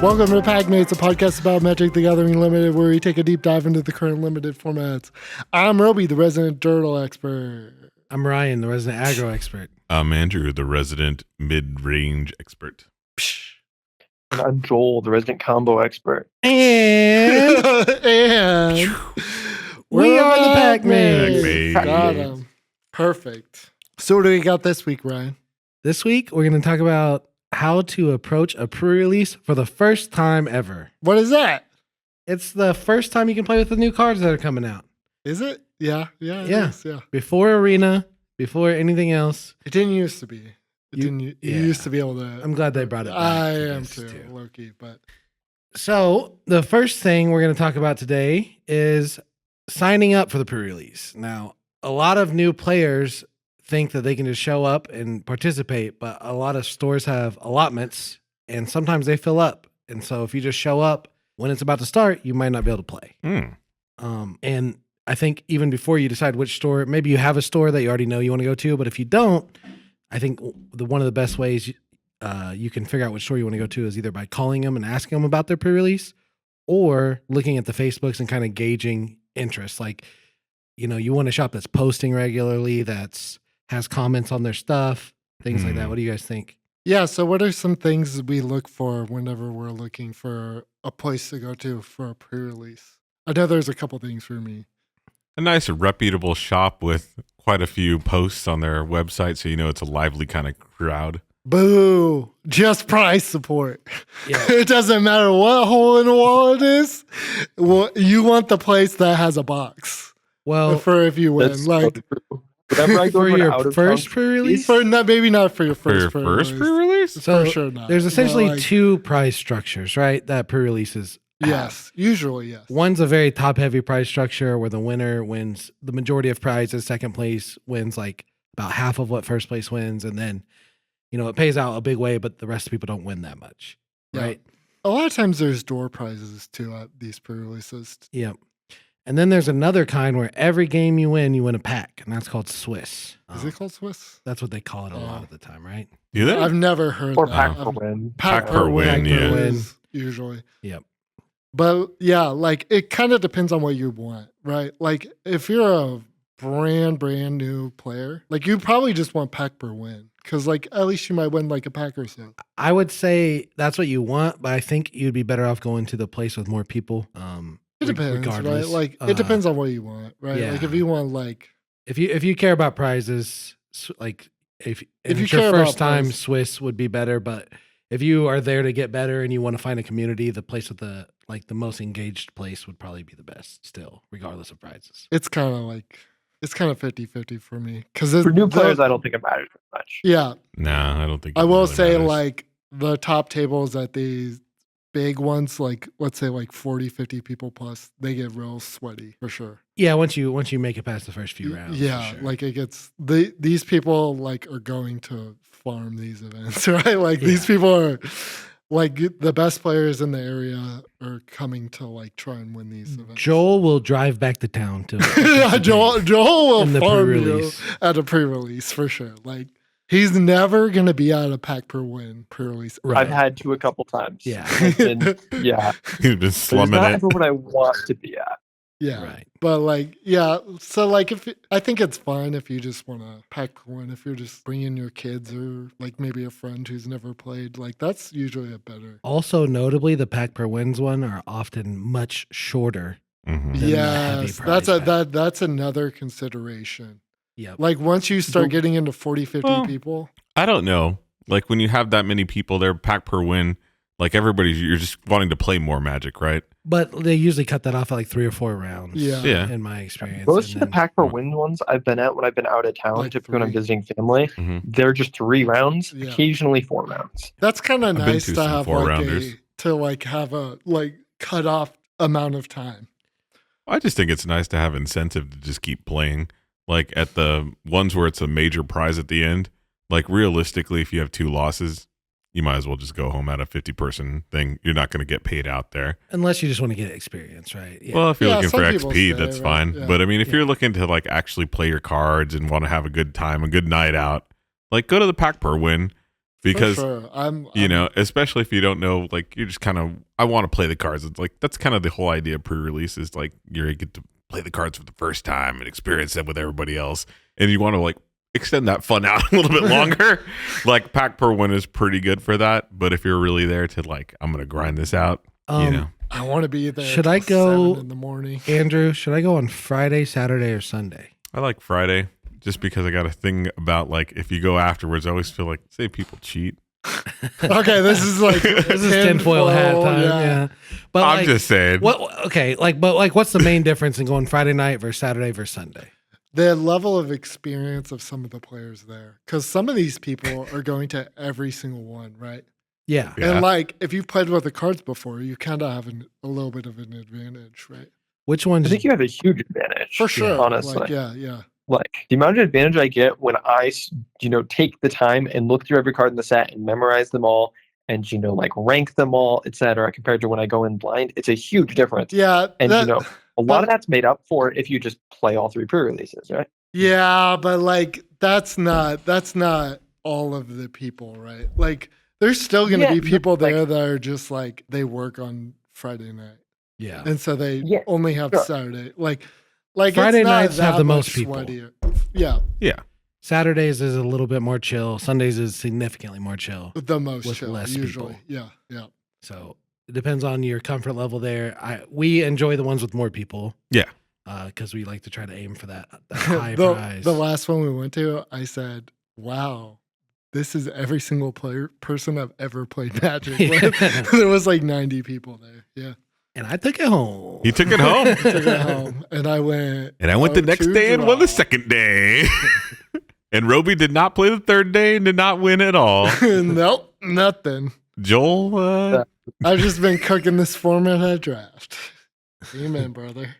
Welcome to PackMates, a podcast about Magic the Gathering Limited, where we take a deep dive into the current limited formats. I'm Roby, the resident turtle expert. I'm Ryan, the resident aggro expert. I'm Andrew, the resident mid-range expert. And I'm Joel, the resident combo expert. And we are the PackMates. Got him. Perfect. So what do we got this week, Ryan? This week, we're going to talk about how to approach a pre-release for the first time ever. What is that? It's the first time you can play with the new cards that are coming out. Is it? Yeah. It is, yeah. Before Arena, before anything else. It didn't used to be. You used to be able to. I'm glad they brought it back. I am too, low-key. But so the first thing we're going to talk about today is signing up for the pre-release. Now, a lot of new players think that they can just show up and participate, but a lot of stores have allotments and sometimes they fill up. And so if you just show up when it's about to start, you might not be able to play. And I think even before you decide which store, maybe you have a store that you already know you want to go to, but if you don't, I think one of the best ways you can figure out which store you want to go to is either by calling them and asking them about their pre-release or looking at the Facebooks and kind of gauging interest. Like, you know, you want a shop that's posting regularly, has comments on their stuff, things like that. What do you guys think? yeah, so what are some things we look for whenever we're looking for a place to go to for a pre-release? I know there's a couple things for me. A nice reputable shop with quite a few posts on their website, so you know it's a lively kind of crowd. Boo! Just price support. Yeah. It doesn't matter what hole in the wall it is. Well, you want the place that has a box Well, for if you win. That's Like so true. Whenever I go for to an your out-of-town first pre-release, for not maybe not for your For your first first pre-release. pre-release? so for sure not. there's essentially But, like, two price structures, right? That pre-releases have. Yes, usually yes. One's a very top-heavy prize structure where the winner wins the majority of prizes. Second place wins like about half of what first place wins, and then it pays out a big way, but the rest of people don't win that much, Yeah. right? A lot of times there's door prizes too at these pre-releases. Yep. And then there's another kind where every game you win a pack, and that's called Swiss. Is it called Swiss? That's what they call it a lot Oh. of the time, right? Do they? I've never heard or that. pack I've- per win. Pack per win, yeah. is usually. Yep. But yeah, like it kind of depends on what you want, right? Like if you're a brand new player, like you probably just want pack per win because like at least you might win like a pack or so. I would say that's what you want, but I think you'd be better off going to the place with more people. It depends, regardless. right? Like it depends on what you want, right? yeah. Like if you want like If you care about prizes, like if you it's care your about first time, prizes. Swiss would be better. But if you are there to get better and you want to find a community, the place with the most engaged place would probably be the best still, regardless of prizes. it's kind of 50-50 for me because For new players, I don't think it matters very much. yeah, Nah, I don't think I it will really say matters. like the top tables at these big ones, like let's say like 40-50 people plus, they get real sweaty for sure. Yeah, once you make it past the first few rounds. for Yeah, sure. like it gets these people like are going to farm these events, right? Like these people are like the best players in the area are coming to like try and win these events. Joel will drive back to town to Joel will in the farm you pre-release. at a pre-release for sure. Like he's never gonna be at a pack per win pre-release. Right. I've had to a couple times. Yeah. It's been- yeah. He's been But it's slumming not it. ever what I want to be at. Yeah. Right. But like, yeah. So like, I think it's fine if you just want to pack one. If you're just bringing your kids or like maybe a friend who's never played, like that's usually a better. Also, notably, the pack per wins one are often much shorter. Mhm. Than the heavy Yes, prize that's another consideration. Yep. Like once you start The- getting into 40-50 Well, people, I don't know. Like when you have that many people there, pack per win, like you're just wanting to play more Magic, right? But they usually cut that off at like 3 or 4 rounds. Yeah. Yeah. In my experience. Most And of the then- pack per win ones I've been at when I've been out of town, Like typically when I'm 3. visiting family, Mhm. they're just 3 rounds, Yeah. occasionally 4 rounds. that's kind of I've been nice to to some have four-rounders. have a like cut off amount of time. I just think it's nice to have incentive to just keep playing. Like at the ones where it's a major prize at the end, like realistically, if you have 2 losses, you might as well just go home at a 50-person thing. You're not going to get paid out there. Unless you just want to get experience, right? Yeah. Well, if you're Yeah, looking some for people XP, say, that's right? fine. Yeah. But I mean, if Yeah. you're looking to like actually play your cards and want to have a good time, a good night out, like go to the pack per win because For sure. you know, especially if you don't know, like you're just kind of, I want to play the cards. It's like that's kind of the whole idea of pre-release is like you get to play the cards for the first time and experience them with everybody else, and you want to like extend that fun out a little bit longer. Like pack per win is pretty good for that, but if you're really there to like, I'm gonna grind this out, you know, I want to be there. Should I till go 7 in the morning? Andrew, should I go on Friday, Saturday, or Sunday? I like Friday just because I got a thing about like if you go afterwards, I always feel like say people cheat. Okay, this is like This is tinfoil hat time. Yeah. But I'm like, just saying. what? Okay, but what's the main difference in going Friday night versus Saturday versus Sunday? The level of experience of some of the players there, because some of these people are going to every single one, right? Yeah. Yeah. And like, if you've played with the cards before, you kind of have a little bit of an advantage, right? Which I ones? think you have a huge advantage. For sure. honestly. Like, yeah. Like the amount of advantage I get when I, take the time and look through every card in the set and memorize them all and, like rank them all, etc. compared to when I go in blind, it's a huge difference. Yeah. And, a lot of that's made up for if you just play all 3 pre-releases, right? Yeah, but like, that's not all of the people, right? Like, there's still going to be people there that are just like, they work on Friday night. Yeah. And so they only have Saturday. Like Friday it's not nights have that the much most people. sweatier. Yeah. Yeah. Saturdays is a little bit more chill. Sundays is significantly more chill. The most With chill, less usually. people. Yeah. So it depends on your comfort level there. We enjoy the ones with more people. Yeah. Because we like to try to aim for that high the, prize. the last one we went to, I said, wow, this is every single person I've ever played Magic with. There was like 90 people there. Yeah. And I took it home. He took it home. I took it home. And I went. And I went the next day and won the second day. And Roby did not play the third day and did not win at all. Nope, nothing. Joel, I've just been cooking this format at draft. Amen, brother.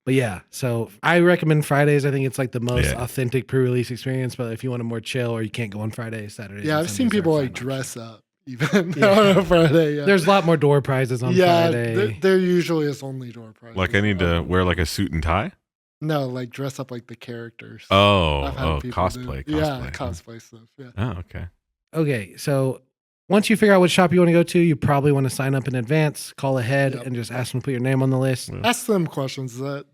But yeah, so I recommend Fridays. I think it's like the most Yeah. authentic pre-release experience. But if you want a more chill or you can't go on Fridays, Saturdays. Yeah, and I've seen Sundays are people fine like options. dress up even Yeah. on a Friday. Yeah. There's a lot more door prizes on Friday. There usually is only door prizes. like I need to wear like a suit and tie. No, like dress up like the characters. Oh, I've had people cosplay. Yeah, huh? cosplay stuff. Yeah. Oh, okay. Okay, so once you figure out what shop you want to go to, you probably want to sign up in advance, call ahead, Yep. and just ask them to put your name on the list. Yeah. Ask them questions that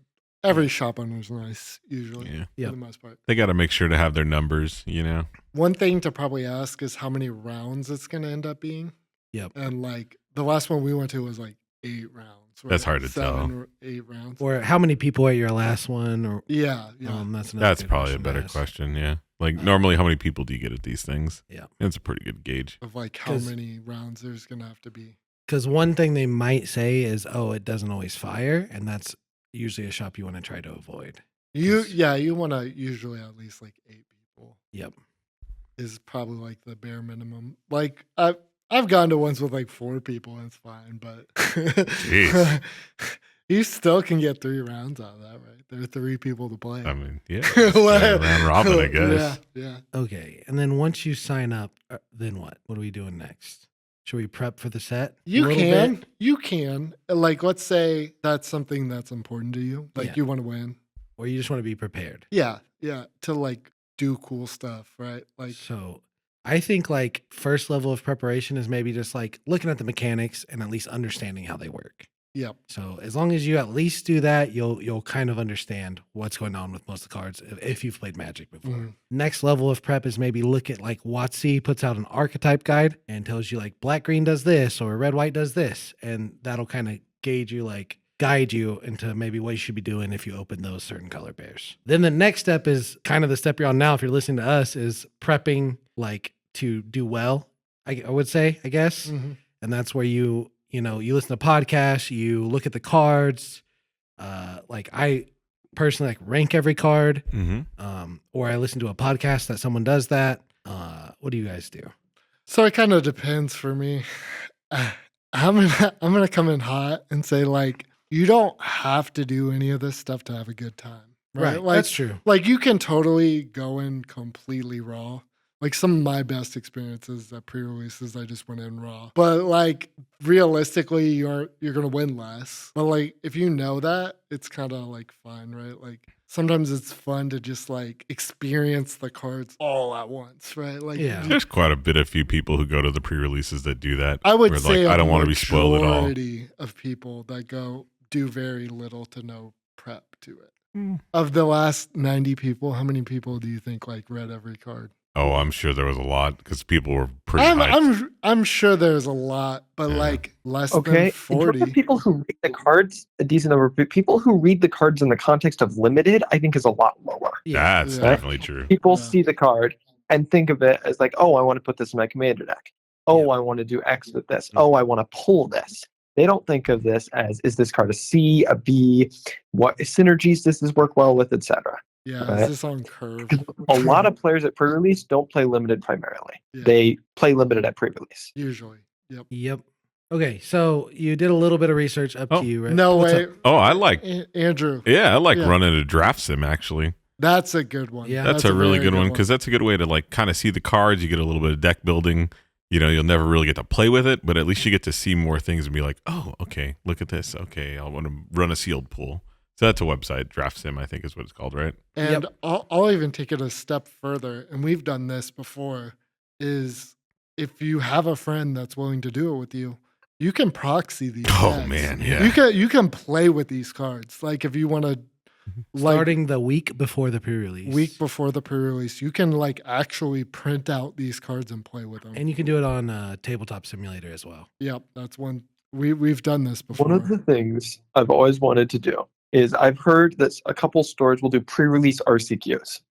every shop owner's nice, usually, Yeah. Yep. for the most part. They got to make sure to have their numbers, you know. One thing to probably ask is how many rounds it's going to end up being. Yep. And like the last one we went to was like 8 rounds. Right? That's hard to 7 tell. or 8 rounds. Or how many people at your last one? Or Yeah. that's another That's good probably a question to better ask. question. Yeah. Like normally, how many people do you get at these things? Yeah. It's a pretty good gauge. Of like how 'Cause- many rounds there's going to have to be. Because one thing they might say is, "Oh, it doesn't always fire," and that's usually a shop you want to try to avoid. You Yes. want to usually at least like 8 people Yep. is probably like the bare minimum. Like I've gone to ones with like 4 people and it's fine, but Jeez. you still can get 3 rounds out of that, right? There are 3 people to play. I mean, yeah. What? Round robin, I guess. Yeah. Okay, and then once you sign up, then what? What are we doing next? Should we prep for the set? a You little can. bit? You can. Like let's say that's something that's important to you. Like Yeah. you want to win. Or you just want to be prepared? Yeah. To like do cool stuff, right? Like So I think like first level of preparation is maybe just like looking at the mechanics and at least understanding how they work. yep. So as long as you at least do that, you'll kind of understand what's going on with most of the cards if you've played Magic before. Mhm. Next level of prep is maybe look at like WotC puts out an archetype guide and tells you like black green does this or red white does this, and that'll kind of gauge you like guide you into maybe what you should be doing if you open those certain color pairs. Then the next step is kind of the step you're on now if you're listening to us is prepping like to do well. I would say, I guess. Mhm. And that's where you listen to podcasts, you look at the cards. Like I personally like rank every card, Mm-hmm. or I listen to a podcast that someone does that. What do you guys do? So it kind of depends for me. I'm gonna come in hot and say like you don't have to do any of this stuff to have a good time, right? Like, that's true. Like you can totally go in completely raw. Like some of my best experiences at pre-releases, I just went in raw. But like realistically, you're gonna win less. But like if you know that, it's kind of like fine, right? Like sometimes it's fun to just like experience the cards all at once, right? Like, Yeah. There's quite a bit of few people who go to the pre-releases that do that. I would where, say like, I a don't want to be spoiled at all. majority of people that go do very little to no prep to it. Of the last 90 people, how many people do you think like read every card? Oh, I'm sure there was a lot because people were pretty hyped. I'm sure there's a lot, but Yeah. like less Okay, than in terms 40. of people who read the cards, a decent number of people who read the cards in the context of limited, I think is a lot lower. Yeah. That's Yeah. definitely true. People Yeah. see the card and think of it as like, oh, I want to put this in my commander deck. Oh, Yeah. I want to do X with this. Oh, I want to pull this. They don't think of this as, is this card a C, a B? What synergies does this work well with, etc. Yeah, Right. is this on curve? A lot of players at pre-release don't play limited primarily. Yeah. They play limited at pre-release. Usually. Yep. Yep. Okay, so you did a little bit of research. Up Oh. to you, right? No What's way. up? Oh, I like. Andrew. Yeah, I like Yeah. running a draft sim actually. That's a good one. Yeah. That's a really very good one because that's a good way to like kind of see the cards. You get a little bit of deck building. You know, you'll never really get to play with it, but at least you get to see more things and be like, oh, okay, look at this. Okay, I want to run a sealed pool. So that's a website, Draft Sim, I think is what it's called, right? And I'll even take it a step further, and we've done this before, is if you have a friend that's willing to do it with you, you can proxy these Oh decks. man, yeah. You can play with these cards. Like if you want to like Starting the week before the pre-release. week before the pre-release, you can like actually print out these cards and play with them. And you can do it on Tabletop Simulator as well. Yep, that's one we've done this before. One of the things I've always wanted to do is I've heard that a couple stores will do pre-release RCQs,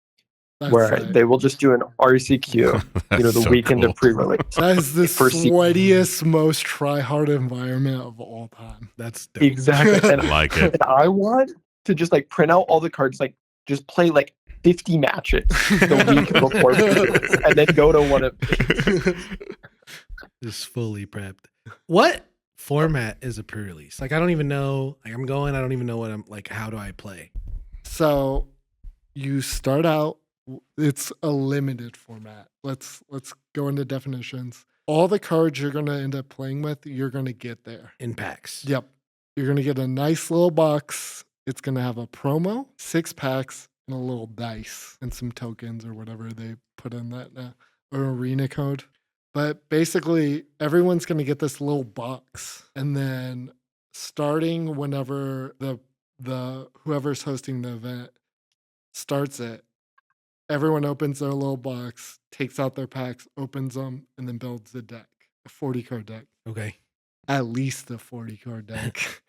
That's where right. they will just do an RCQ, That's the so weekend cool. of pre-release. That is the for se- sweatiest, most try-hard environment of all time. That's dope. Exactly. And, Like it. and I want to just like print out all the cards, like just play like 50 matches the week before pre-release, and then go to one of Just fully prepped. What format is a pre-release? Like I don't even know. Like I'm going. I don't even know what I'm like. How do I play? So you start out, it's a limited format. Let's go into definitions. All the cards you're going to end up playing with, you're going to get there. In packs. Yep. You're going to get a nice little box. It's going to have a promo, 6 packs, and a little dice and some tokens or whatever they put in that now, or arena code. But basically, everyone's going to get this little box. And then starting whenever the whoever's hosting the event starts it, everyone opens their little box, takes out their packs, opens them, and then builds a deck, a 40 card deck. Okay. At least a 40 card deck.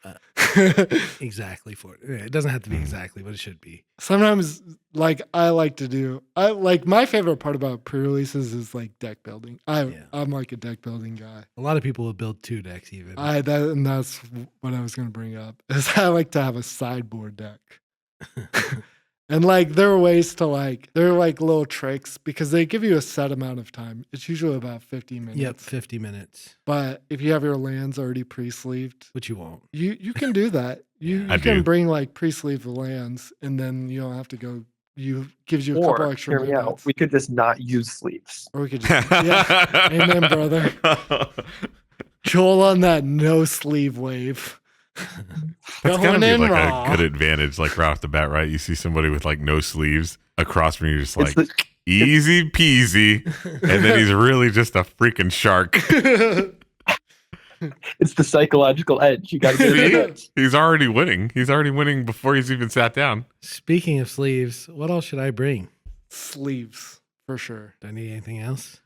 Exactly. It doesn't have to be exactly, but it should be. Sometimes, like I like my favorite part about pre-releases is like deck building. I'm like a deck building guy. A lot of people will build 2 decks even. And that's what I was gonna bring up. Is I like to have a sideboard deck. And like there are ways to like there are like little tricks because they give you a set amount of time. It's usually about 50 minutes. Yep, 50 minutes. But if you have your lands already pre-sleeved, Which you won't. you can do that. You I can do. bring like pre-sleeved lands, and then you don't have to go. Gives you a couple or extra hear me out. minutes. We could just not use sleeves. Or we could just yeah. Amen, brother. Joel on that no sleeve wave. That's gotta Going be in like raw. a good advantage, like right off the bat, right? You see somebody with like no sleeves across from you, you're just It's like the- easy peasy, and then he's really just a freaking shark. It's the psychological edge. You got to get See? it. He's already winning. He's already winning before he's even sat down. Speaking of sleeves, what else should I bring? Sleeves for sure. Do I need anything else?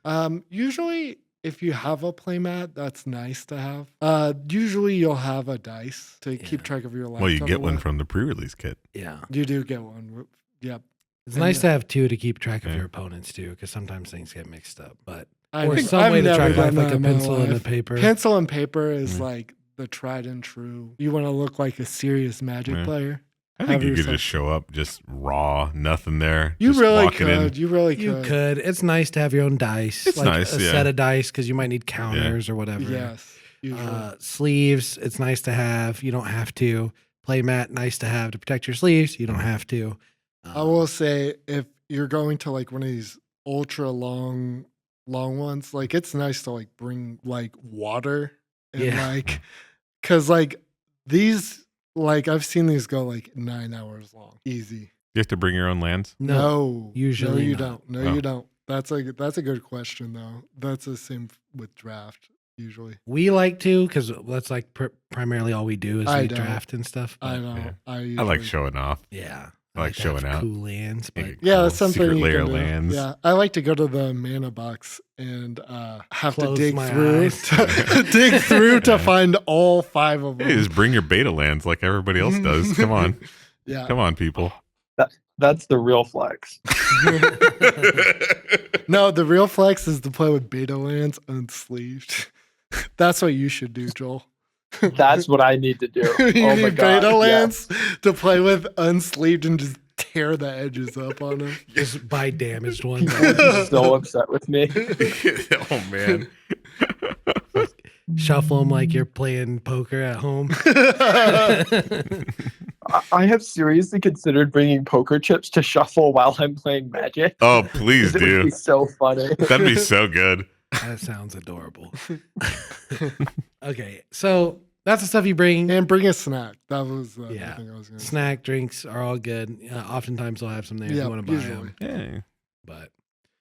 Usually if you have a playmat, that's nice to have. Usually you'll have a dice to keep Yeah. track of your life. Well, you get one from the pre-release kit. Yeah. You do get one. Yep. It's And nice to have 2 to keep track of Yeah. your opponents too, because sometimes things get mixed up. But I or think some I've way to never track done life, like that a in my pencil and a life. paper. Pencil and paper is Mm. like the tried and true. You want to look like a serious Magic Yeah. player. I think Have you could yourself- just show up just raw, nothing there. You just really walking in. could. You really You could. could. It's nice to have your own dice. It's like nice, a yeah. set of dice because you might need counters or whatever. Yes. Usually. Sleeves, it's nice to have. You don't have to. Playmat, nice to have to protect your sleeves. You don't have to. I will say if you're going to like one of these ultra long ones, like it's nice to like bring like water and Yeah. like because like these like I've seen these go like 9 hours long, easy. You have to bring your own lands. No, usually no, you not. don't. No, Oh. you don't. That's a good question though. That's the same with draft usually. We like to because that's like primarily all we do is I we don't. draft and stuff. I But don't. yeah. I I usually, like showing off. yeah, I like to have showing out. cool lands. But Yeah, Cool that's something secret you layer can do. lands. Yeah, I like to go to the mana box and have Close to dig my through, eyes. dig through to find all 5 of them. Hey, just bring your beta lands like everybody else does. Come on. Yeah. Come on, people. That's the real flex. No, the real flex is to play with beta lands unsleeved. That's what you should do, Joel. That's what I need to do. You Oh need my god. beta yes. lands to play with unsleeved and just tear the edges up on them. just buy damaged ones. People would be so upset with me. Oh, man. Shuffle them like you're playing poker at home. I have seriously considered bringing poker chips to shuffle while I'm playing Magic. Oh, please It would do. be so funny. That'd be so good. That sounds adorable. Okay, so that's the stuff you bring. And bring a snack. That was the Yeah. thing I was going to say. Snack, drinks are all good. Oftentimes they'll have some there if Yeah, you want to buy usually. them. Yeah. But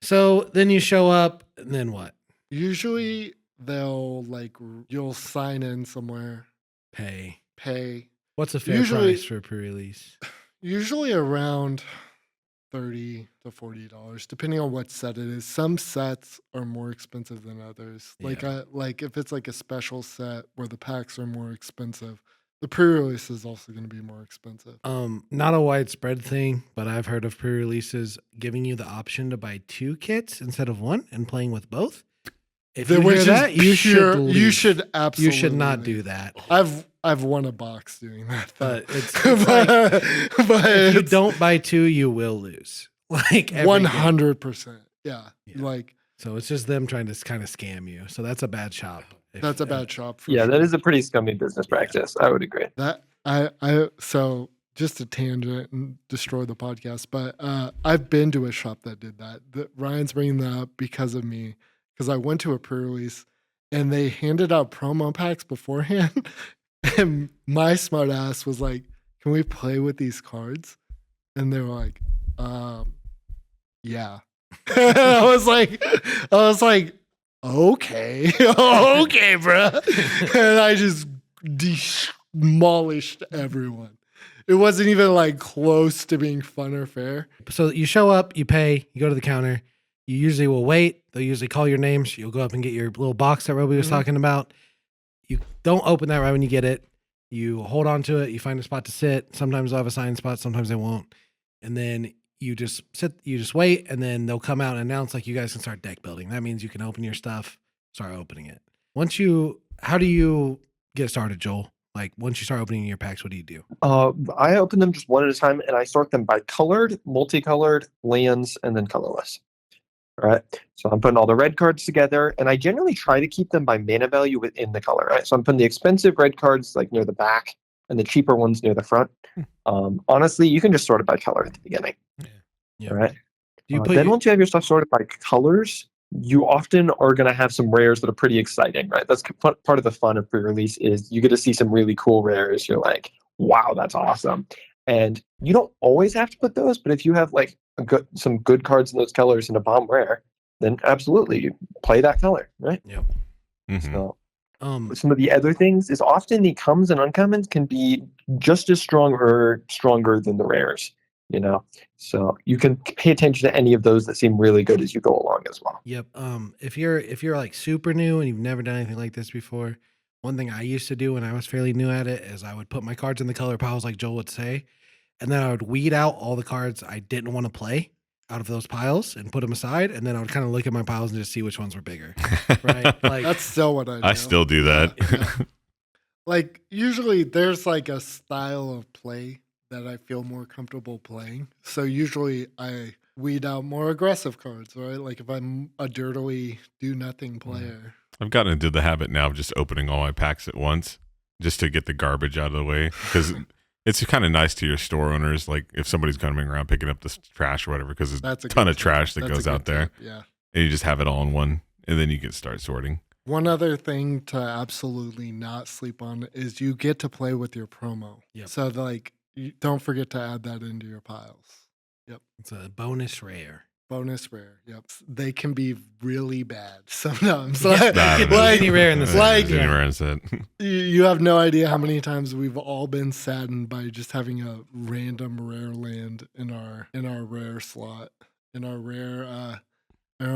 so then you show up, and then what? Usually they'll you'll sign in somewhere, Pay. pay. What's a fair Usually- price for a pre-release? Usually around $30 to $40, depending on what set it is. Some sets are more expensive than others. Like if it's like a special set where the packs are more expensive, the pre-release is also going to be more expensive. Not a widespread thing, but I've heard of pre-releases giving you the option to buy 2 kits instead of 1 and playing with both. If you Which hear is that, you should you leave. should absolutely You should not leave. do that. I've won a box doing that, though. But it's but, like, but if you it's don't buy 2, you will lose. Like every game. 100%. Yeah. Yeah. Like So it's just them trying to kind of scam you. So that's a bad shop. that's a bad shop. For Yeah, sure. that is a pretty scummy business practice. I would agree. That so just a tangent and destroy the podcast, but I've been to a shop that did that. Ryan's bringing that up because of me, because I went to a pre-release and they handed out promo packs beforehand, and my smart ass was like, "Can we play with these cards?" And they were like, "Yeah." I was like, "Okay, okay, bro," and I just demolished everyone. It wasn't even like close to being fun or fair. So you show up, you pay, you go to the counter. You usually will wait. They'll usually call your names. You'll go up and get your little box that Roby was talking about. You don't open that right when you get it. You hold on to it. You find a spot to sit. Sometimes they'll have assigned spots. Sometimes they won't. And then you just sit. You just wait, and then they'll come out and announce like you guys can start deck building. That means you can open your stuff. Start opening it. How do you get started, Joel? Like once you start opening your packs, what do you do? I open them just one at a time, and I sort them by colored, multicolored, lands, and then colorless. All right. So I'm putting all the red cards together, and I generally try to keep them by mana value within the color. Right. So I'm putting the expensive red cards like near the back, and the cheaper ones near the front. Honestly, you can just sort it by color at the beginning. Yeah. All right. Do you put Then once you have your stuff sorted by colors, you often are going to have some rares that are pretty exciting, right? That's part of the fun of pre-release is you get to see some really cool rares. You're like, wow, that's awesome. And you don't always have to put those, but if you have like some good cards in those colors and a bomb rare, then absolutely you play that color, right? Yep. Mhm. So some of the other things is often the commons and uncommons can be just as strong or stronger than the rares, you know? So you can pay attention to any of those that seem really good as you go along as well. Yep. If you're like super new and you've never done anything like this before, one thing I used to do when I was fairly new at it is I would put my cards in the color piles like Joel would say, and then I would weed out all the cards I didn't want to play out of those piles and put them aside, and then I would kind of look at my piles and just see which ones were bigger. Right? Like That's still what I do. I still do that. Yeah. Like usually there's like a style of play that I feel more comfortable playing. So usually I weed out more aggressive cards, right? Like if I'm a dirtily do nothing player. I've gotten into the habit now of just opening all my packs at once just to get the garbage out of the way. Because it's kind of nice to your store owners, like if somebody's coming around picking up the trash or whatever, because there's That's a a ton good of tip. trash that That's a goes good out there. tip, yeah. And you just have it all in one, and then you can start sorting. One other thing to absolutely not sleep on is you get to play with your promo. Yep. So like you don't forget to add that into your piles. It's a bonus rare. Bonus rare. Yep. They can be really bad sometimes. Yeah, Like, it could be like, any rare in the set. like- Any rare in the set. you have no idea how many times we've all been saddened by just having a random rare land in our rare slot, in our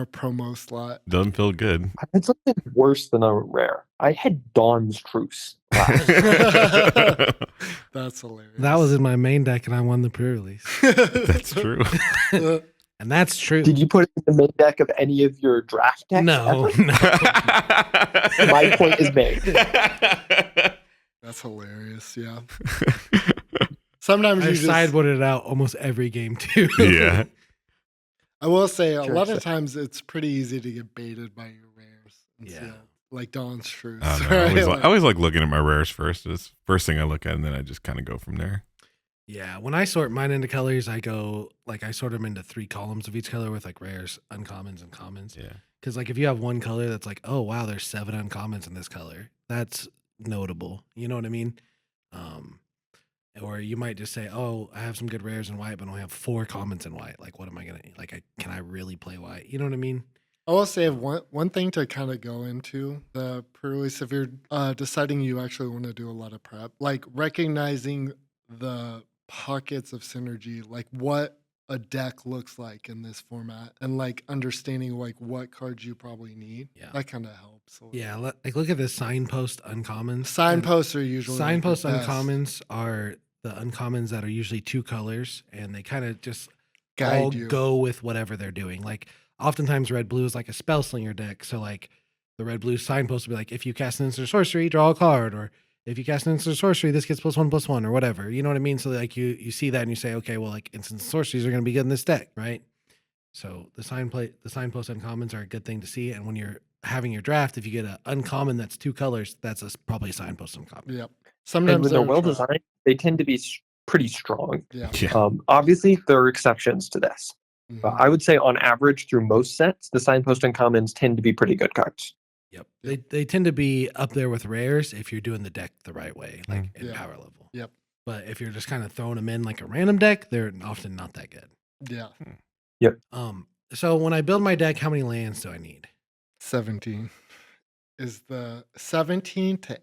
promo slot. Doesn't feel good. I had something worse than a rare. I had Dawn's Truce. last. That's hilarious. That was in my main deck, and I won the pre-release. That's true. And that's true. Did you put it in the main deck of any of your draft decks? No, ever? no. My point is made. That's hilarious. Yeah. Sometimes I you just sideboarded out almost every game too. Yeah. I will say a Sure, lot sure. of times it's pretty easy to get baited by your rares. And Yeah. sealed, like Dawn's Truth. I don't know. I always like looking at my rares first. It's the first thing I look at, and then I just kind of go from there. Yeah, when I sort mine into colors, I sort them into 3 columns of each color with like rares, uncommons, and commons. Yeah. Because like if you have one color that's like, oh wow, there's 7 uncommons in this color, that's notable. You know what I mean? Or you might just say, oh, I have some good rares in white, but I only have 4 commons in white. Like, what am I gonna can I really play white? You know what I mean? I will say one thing to kind of go into the pre-release if you're deciding you actually want to do a lot of prep, like recognizing the pockets of synergy, like what a deck looks like in this format, and like understanding like what cards you probably need. Yeah. That kind of helps. a little Yeah, bit. look at the signpost uncommons. Signposts are usually like, the Signpost best. uncommons are the uncommons that are usually 2 colors, and they kind of just Guide all you. go with whatever they're doing. Like oftentimes red blue is like a spell slinger deck, so like the red blue signpost will be like, if you cast an instant sorcery, draw a card, or if you cast an instant sorcery, this gets +1/+1 or whatever. You know what I mean? So like you see that and you say, okay, well, like instant sorceries are going to be good in this deck, right? So the signpost uncommons are a good thing to see, and when you're having your draft, if you get an uncommon that's 2 colors, that's probably a signpost uncommon. Yep. And Sometimes when they're they're well trap. designed, they tend to be pretty strong. Yeah. Yeah. Obviously, there are exceptions to this. But Mhm. I would say on average through most sets, the signpost uncommons tend to be pretty good cards. Yep. Yep. They tend to be up there with rares if you're doing the deck the right way, like in Yeah. power level. Yep. But if you're just kind of throwing them in like a random deck, they're often not that good. Yeah. So when I build my deck, how many lands do I need? 17 is the 17 to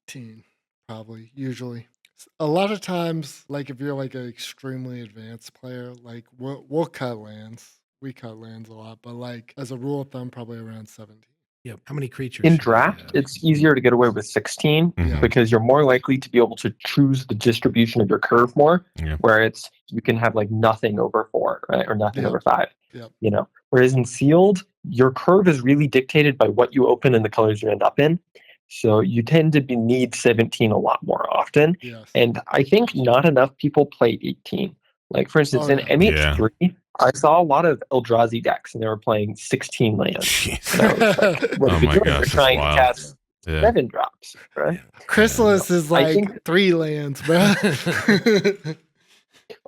18 probably usually. A lot of times, like if you're like an extremely advanced player, like we'll cut lands. We cut lands a lot, but like as a rule of thumb, probably around 17. Yep. How many creatures? In should I draft, have? it's easier to get away with 16 Mhm. because you're more likely to be able to choose the distribution of your curve more, Yeah. where it's you can have like nothing over 4, right? Or nothing Yep. over 5. Yep. You know. Whereas in sealed, your curve is really dictated by what you open and the colors you end up in. So you tend to need 17 a lot more often. Yes. And I think not enough people play 18. Like for instance, Oh, in yeah. MH3, I saw a lot of Eldrazi decks and they were playing 16 lands. Jeez. And I was like, what Oh are you my doing? gosh, You're that's trying wild. to cast Yeah. 7 drops, right? Chrysalis is I like think- 3 lands, bro.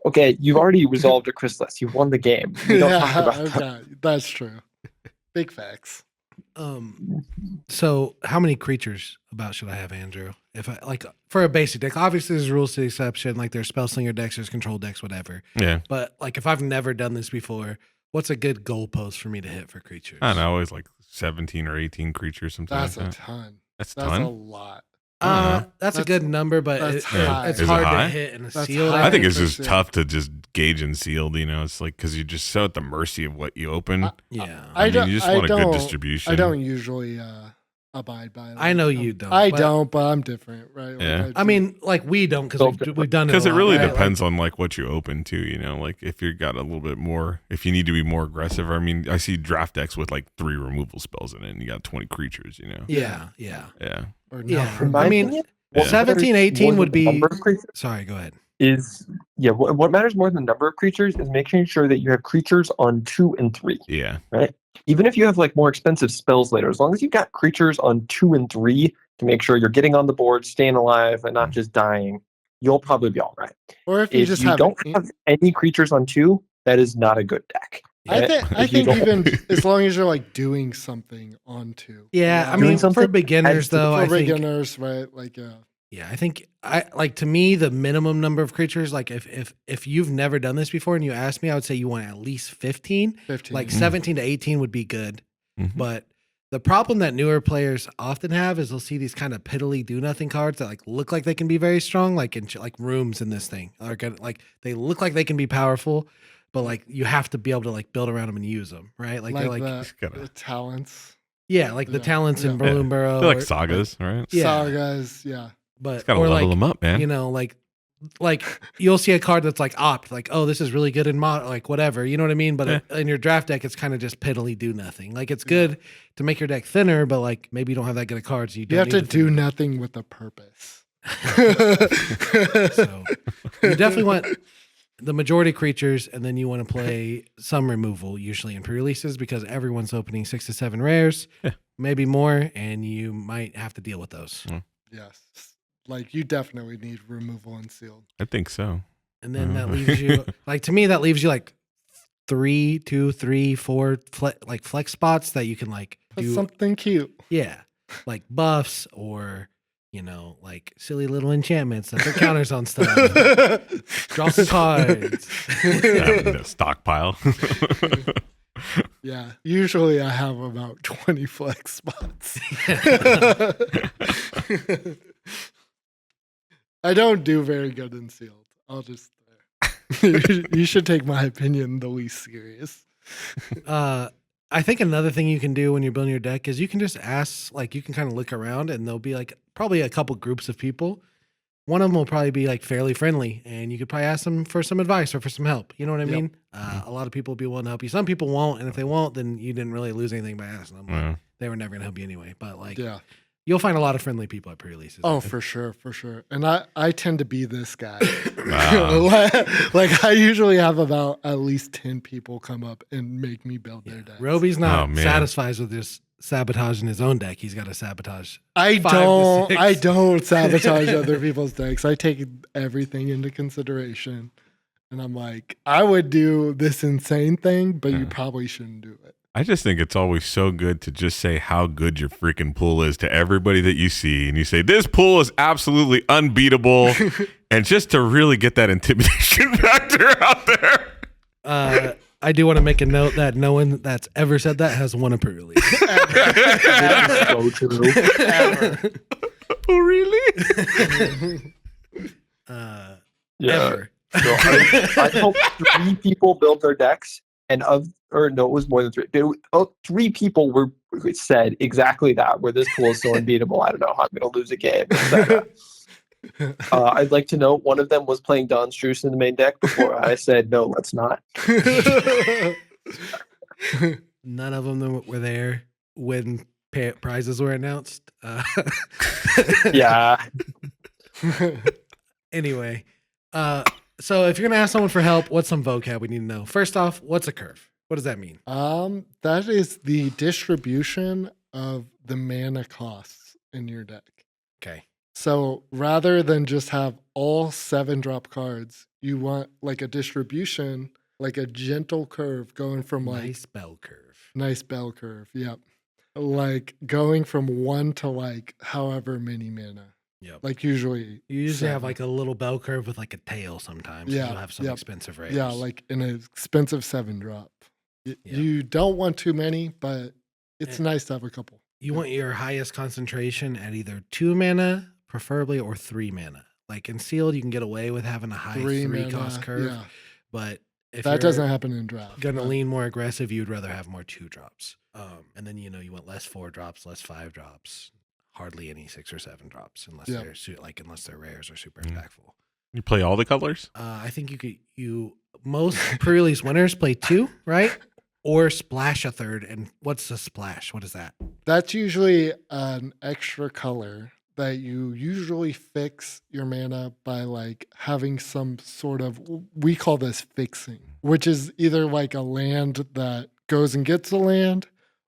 Okay, you've already resolved a Chrysalis. You've won the game. We don't talk about that. okay, that's true. Big facts. So how many creatures about should I have, Andrew? If I like for a basic deck, obviously there's rules to the exception, like there's spell slinger decks, there's control decks, whatever. Yeah. But like if I've never done this before, what's a good goalpost for me to hit for creatures? I don't know. Always like 17 or 18 creatures, something That's like a that. ton. That's a That's ton. a lot. I don't know. That's a That's- good number, but that's high. it's Is it hard high? to hit in a That's sealed. high. I think it's for just sure. tough to just gauge and sealed. You know, it's like because you're just so at the mercy of what you open. Yeah. I mean, don't- you just I want a good don't- distribution. I don't usually abide by that. I know you don't, I but- don't, but I'm different, right? Like, Yeah. I mean, like we don't because we've done it. Because a it lot, really right? depends on like what you open too. You know, like if you got a little bit more, if you need to be more aggressive. I mean, I see draft decks with like 3 removal spells in it, and you got 20 creatures. You know. Yeah. Yeah. Yeah. or no. Yeah. In my I mean, opinion, Yeah. what 17, matters 18 more would than be- the number of creatures Sorry. Go ahead. is what matters more than the number of creatures is making sure that you have creatures on 2 and 3. Yeah. Even if you have like more expensive spells later, as long as you've got creatures on 2 and 3 to make sure you're getting on the board, staying alive, and not just dying, you'll probably be all right. Or if you If just you have, don't have any creatures on 2, that is not a good deck. I right? think If you don't- even as long as you're like doing something on 2. Yeah. I Doing mean, for something beginners adds to the though, for I think beginners, right? Like Yeah, I think to me the minimum number of creatures, like if you've never done this before and you ask me, I would say you want at least 15. 15. Like 17 to 18 would be good. Mhm. But the problem that newer players often have is they'll see these kind of piddly do nothing cards that like look like they can be very strong, like in like rooms in this thing. Are gonna like they look like they can be powerful, but like you have to be able to like build around them and use them, right? Like they're like the talents. yeah, like the Yeah. talents in Yeah. Balloon Burrow. They're like or- sagas, right? Yeah. Sagas, yeah. But Gotta or level like them up, man. you know, like you'll see a card that's like opt, like, oh, this is really good in mod, like whatever, you know what I mean? But in your draft deck, it's kind of just piddly do nothing. Like it's good to make your deck thinner, but like maybe you don't have that good of cards. You have to need do nothing with a purpose. So you definitely want the majority creatures, and then you want to play some removal, usually in pre-releases, because everyone's opening 6 to 7 rares, maybe more, and you might have to deal with those. Yes. Like you definitely need removal and sealed. I think so. And then that leaves you, like to me, that leaves you like 3, 2, 3, 4 like flex spots that you can like do something cute. Yeah, like buffs or you know like silly little enchantments that put counters on stuff. Draw some cards. Having a stockpile. Yeah. Usually I have about 20 flex spots. I don't do very good in sealed. I'll just you should take my opinion the least serious. I think another thing you can do when you're building your deck is you can just ask, like you can kind of look around and there'll be like probably a couple groups of people. One of them will probably be like fairly friendly and you could probably ask them for some advice or for some help. You know what I mean? A lot of people will be willing to help you. Some people won't. And if they won't, then you didn't really lose anything by asking them. Like, they were never going to help you anyway. But like, you'll find a lot of friendly people at pre-releases. Oh, for sure, for sure. And I tend to be this guy. Wow. Like I usually have about at least 10 people come up and make me build their decks. Roby's not satisfied with just sabotaging his own deck. He's got to sabotage. I don't sabotage other people's decks. I take everything into consideration. And I'm like, I would do this insane thing, but you probably shouldn't do it. I just think it's always so good to just say how good your freaking pool is to everybody that you see. And you say, this pool is absolutely unbeatable. And just to really get that intimidation factor out there. I do want to make a note that no one that's ever said that has won a pre-release. So true. Oh, really? Ever. So I helped 3 people build their decks, and it was more than 3. 3 people were said exactly that, where this pool is so unbeatable. I don't know how I'm going to lose a game. I'd like to note one of them was playing Don Struce in the main deck before I said, no, let's not. None of them were there when prizes were announced. Yeah. Anyway, so if you're going to ask someone for help, what's some vocab we need to know? First off, what's a curve? What does that mean? That is the distribution of the mana costs in your deck. Okay. So rather than just have all 7-drop cards, you want like a distribution, like a gentle curve going from like nice bell curve. Nice bell curve. Yep. Like going from 1 to like however many mana. Yep. Like you usually have like a little bell curve with like a tail sometimes. Yeah. You'll have some expensive rares. Yeah, like an expensive 7-drop. You don't want too many, but it's nice to have a couple. You want your highest concentration at either 2 mana, preferably, or 3 mana. Like in sealed, you can get away with having a high 3 cost curve. Yeah. But if that doesn't happen in draft. Gonna lean more aggressive, you'd rather have more 2 drops. And then you want less 4 drops, less 5 drops, hardly any 6 or 7 drops, unless they're rares or super impactful. You play all the colors? I think most pre-release winners play 2, right? Or splash a 3rd. And what's a splash? What is that? That's usually an extra color that you usually fix your mana by like having some sort of, we call this fixing, which is either like a land that goes and gets a land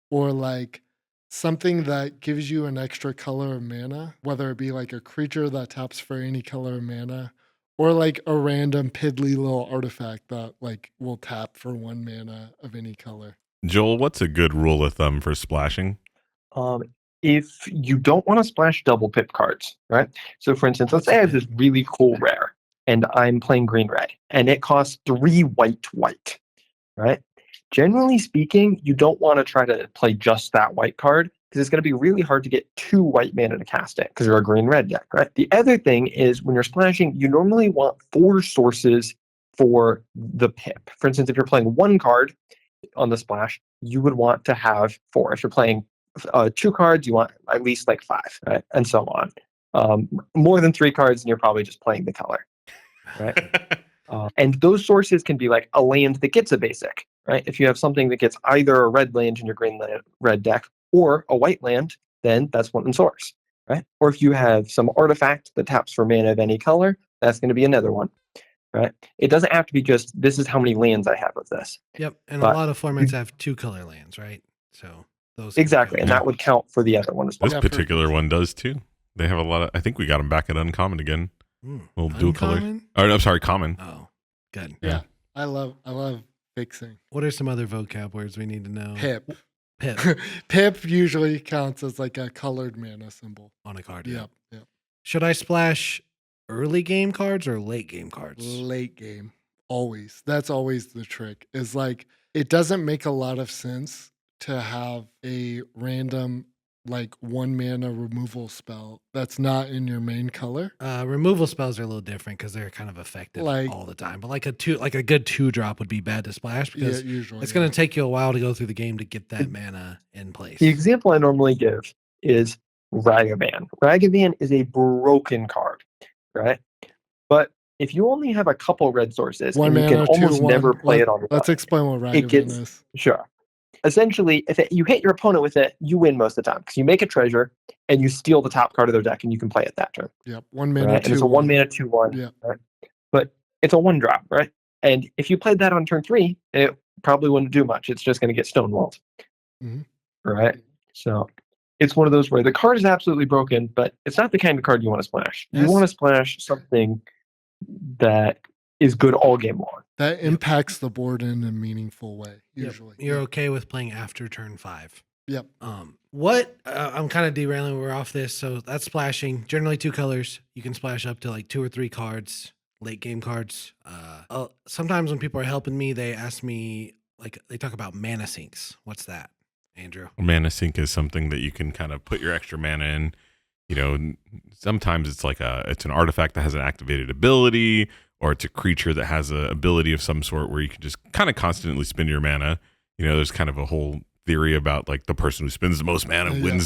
or like something that gives you an extra color of mana, whether it be like a creature that taps for any color of mana or like a random piddly little artifact that like will tap for 1 mana of any color. Joel, what's a good rule of thumb for splashing? if you don't want to splash double pip cards, right? So for instance, let's say I have this really cool rare and I'm playing green-red and it costs 3 white, right? Generally speaking, you don't want to try to play just that white card because it's going to be really hard to get 2 white mana to cast it because you're a green-red deck, right? The other thing is when you're splashing, you normally want 4 sources for the pip. For instance, if you're playing 1 card on the splash, you would want to have 4. If you're playing 2 cards, you want at least like 5, right? And so on. More than 3 cards, and you're probably just playing the color, right? And those sources can be like a land that gets a basic, right? If you have something that gets either a red land in your red deck or a white land, then that's one source, right? Or if you have some artifact that taps for mana of any color, that's going to be another one, right? It doesn't have to be just this is how many lands I have of this. Yep, and But- a lot of formats have 2 color lands, right? So those Exactly, and Yeah. that would count for the other one as well. This Yeah, for- particular one does too. They have a lot of. I think we got them back at uncommon again. Little dual color. Uncommon? Or I'm sorry, common. Oh, good. Yeah. I love fixing. What are some other vocab words we need to know? Pip. Pip Pip usually counts as like a colored mana symbol. on a card. Yep. Yep. Should I splash early game cards or late game cards? Late game. Always. That's always the trick. Is like it doesn't make a lot of sense to have a random like 1 mana removal spell that's not in your main color. Removal spells are a little different because they're kind of effective Like- all the time. But like a good 2-drop would be bad to splash because Usually. it's going to take you a while to go through the game to get that mana in place. The example I normally give is Ragavan. Ragavan is a broken card, right? But if you only have a couple red sources, 1 and you mana, can 2, almost 1. never play it on Let's one, explain what Ragavan gets- is. sure. Essentially, if you hit your opponent with it, you win most of the time because you make a treasure and you steal the top card of their deck and you can play it that turn. Yep. 1 mana, Right? 2. And it's a 1 mana 2/1. Yeah. Right? But it's a 1-drop, right? And if you played that on turn 3, it probably wouldn't do much. It's just going to get stonewalled. Mhm. Right? So it's one of those where the card is absolutely broken, but it's not the kind of card you want to splash. Yes. You want to splash something that is good all game long. That impacts the board in a meaningful way, Yep. usually. You're okay with playing after turn 5. Yep. What I'm kind of derailing. We're off this, so that's splashing. Generally 2 colors. You can splash up to like 2 or 3 cards, late game cards. Sometimes when people are helping me, they ask me like they talk about mana sinks. What's that, Andrew? Mana sink is something that you can kind of put your extra mana in. You know, sometimes it's like it's an artifact that has an activated ability, or it's a creature that has an ability of some sort where you can just kind of constantly spend your mana. You know, there's kind of a whole theory about like the person who spends the most mana Yeah.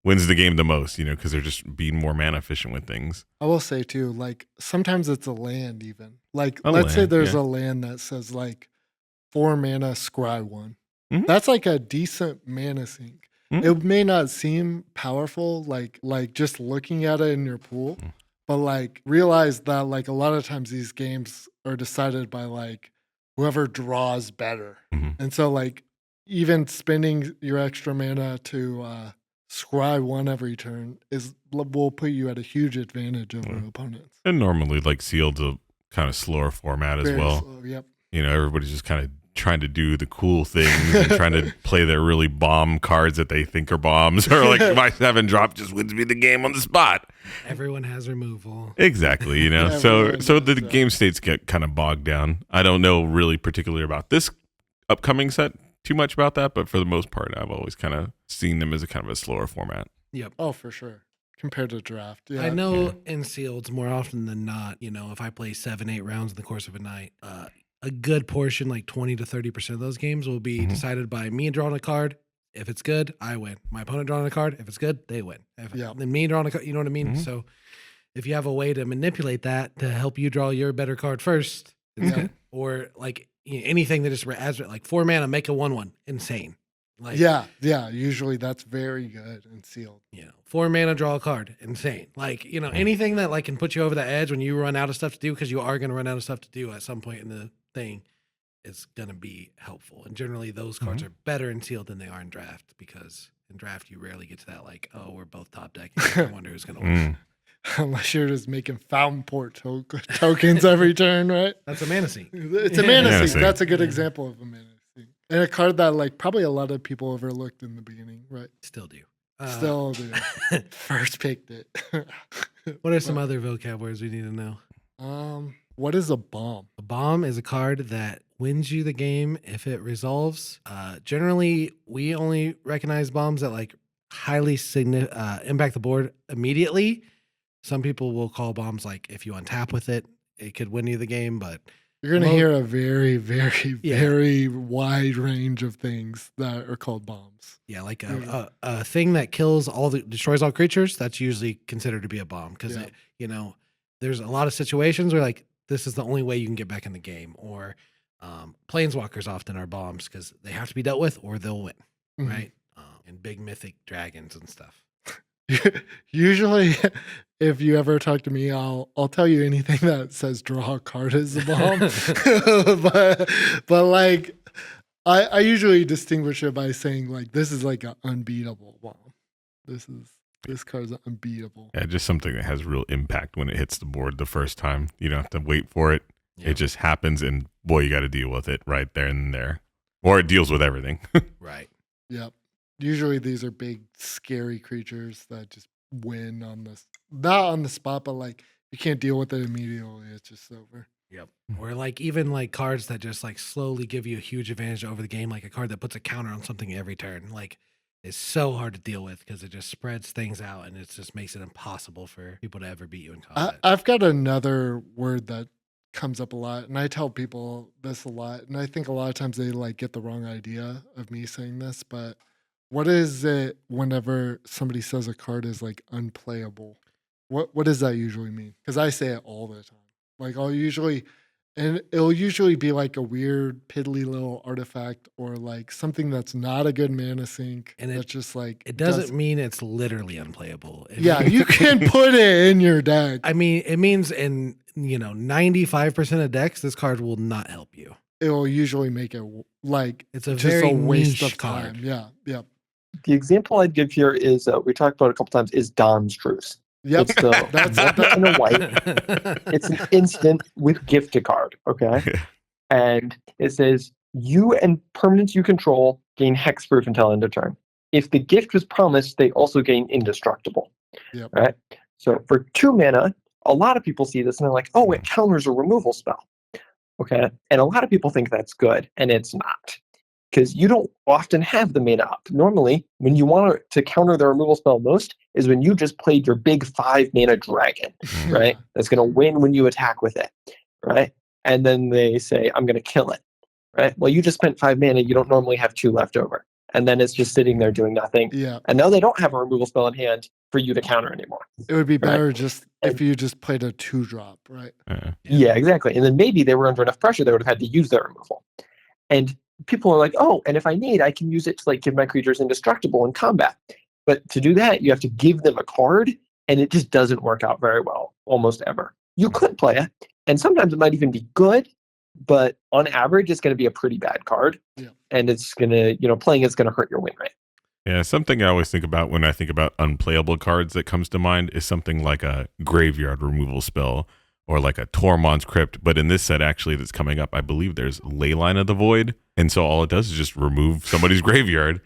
wins the game the most. You know, because they're just being more mana efficient with things. I will say too, like sometimes it's a land even. Like A let's say land, there's yeah. a land that says like 4 mana scry 1. Mhm. That's like a decent mana sink. Mhm. It may not seem powerful, like just looking at it in your pool, but like realize that like a lot of times these games are decided by like whoever draws better. Mhm. And so like even spending your extra mana to scry 1 every turn will put you at a huge advantage over Yeah. opponents. And normally, like Sealed's a kind of slower format as Very well. slow, yep. You know, everybody's just kind of trying to do the cool things and trying to play their really bomb cards that they think are bombs, or like my 7-drop just wins me the game on the spot. Everyone has removal. Exactly, you know. Everyone So the does that. game states get kind of bogged down. I don't know really particularly about this upcoming set too much about that, but for the most part, I've always kind of seen them as a kind of a slower format. Yep. Oh, for sure. Compared to draft. Yeah. I know Yeah. in sealeds more often than not, you know, if I play 7-8 rounds in the course of a night, a good portion, like 20 to 30% of those games will be Mhm. decided by me drawing a card. If it's good, I win. My opponent drawing a card. If it's good, they win. Yeah. Then me drawing a card, you know what I mean? Mhm. So if you have a way to manipulate that to help you draw your better card first, it's Yeah. good. Or like anything that just adds like 4 mana, make a 1/1. Insane. Like, Yeah. Usually that's very good and sealed. you know, 4 mana, draw a card. Insane. Like, you know, anything that like can put you over the edge when you run out of stuff to do, because you are going to run out of stuff to do at some point in the thing, is going to be helpful. And generally those cards are better in sealed than they are in draft, because in draft you rarely get to that like, oh, we're both top decking. I wonder who's going to win. Mm. Unless you're just making fountain port tokens every turn, right? That's a mana sink. It's a Yeah. mana Mana sink. sink. That's a good example of a mana sink. And a card that like probably a lot of people overlooked in the beginning, right? Still do. Still do. First picked it. What are some other vocab words we need to know? What is a bomb? A bomb is a card that wins you the game if it resolves. Generally, we only recognize bombs that like highly impact the board immediately. Some people will call bombs like if you untap with it, it could win you the game, but You're going to hear a very, very, very wide range of things that are called bombs. Yeah, like a thing that destroys all creatures, that's usually considered to be a bomb because, there's a lot of situations where like this is the only way you can get back in the game. Or planeswalkers often are bombs because they have to be dealt with or they'll win, right? And big mythic dragons and stuff. Usually, if you ever talk to me, I'll tell you anything that says draw a card is a bomb. but like I usually distinguish it by saying like this is like an unbeatable bomb. This card's unbeatable. Yeah, just something that has real impact when it hits the board the first time. You don't have to wait for it. Yeah. It just happens, and boy, you got to deal with it right there and there, or it deals with everything. Right. Yep. Usually these are big, scary creatures that just win not on the spot, but like you can't deal with it immediately. It's just over. Yep. Or like even like cards that just like slowly give you a huge advantage over the game, like a card that puts a counter on something every turn. Like it's so hard to deal with because it just spreads things out and it just makes it impossible for people to ever beat you in combat. I've got another word that comes up a lot, and I tell people this a lot, and I think a lot of times they like get the wrong idea of me saying this, but what is it whenever somebody says a card is like unplayable? What does that usually mean? Because I say it all the time. Like it'll usually be like a weird piddly little artifact or like something that's not a good mana sink. And that's just like it doesn't mean it's literally unplayable. You can put it in your deck. I mean, it means in 95% of decks, this card will not help you. It will usually make it like it's a just very a waste niche of card. time. Yeah. Yep. The example I'd give here is we talked about it a couple times is Don's Truce. Yep. It's the in a white. It's an instant with gift to card. Okay. And it says you and permanents you control gain hexproof until end of turn. If the gift was promised, they also gain indestructible. Yep. Right. So for 2 mana, a lot of people see this and they're like, oh, it counters a removal spell. Okay. And a lot of people think that's good, and it's not. Because you don't often have the mana up. Normally, when you want to counter the removal spell most is when you just played your big 5 mana dragon, right? That's going to win when you attack with it, right? And then they say, I'm going to kill it, right? Well, you just spent 5 mana. You don't normally have 2 left over. And then it's just sitting there doing nothing. Yeah. And now they don't have a removal spell in hand for you to counter anymore. It would be better if you just played a 2-drop, right? Yeah, exactly. And then maybe they were under enough pressure they would have had to use their removal. And people are like, oh, and if I need, I can use it to like give my creatures indestructible in combat. But to do that, you have to give them a card, and it just doesn't work out very well, almost ever. You could play it, and sometimes it might even be good, but on average, it's going to be a pretty bad card. Yeah. And it's going to, playing it's going to hurt your win rate. Yeah, something I always think about when I think about unplayable cards that comes to mind is something like a graveyard removal spell or like a Tormod's Crypt. But in this set, actually, that's coming up, I believe there's Leyline of the Void. And so all it does is just remove somebody's graveyard.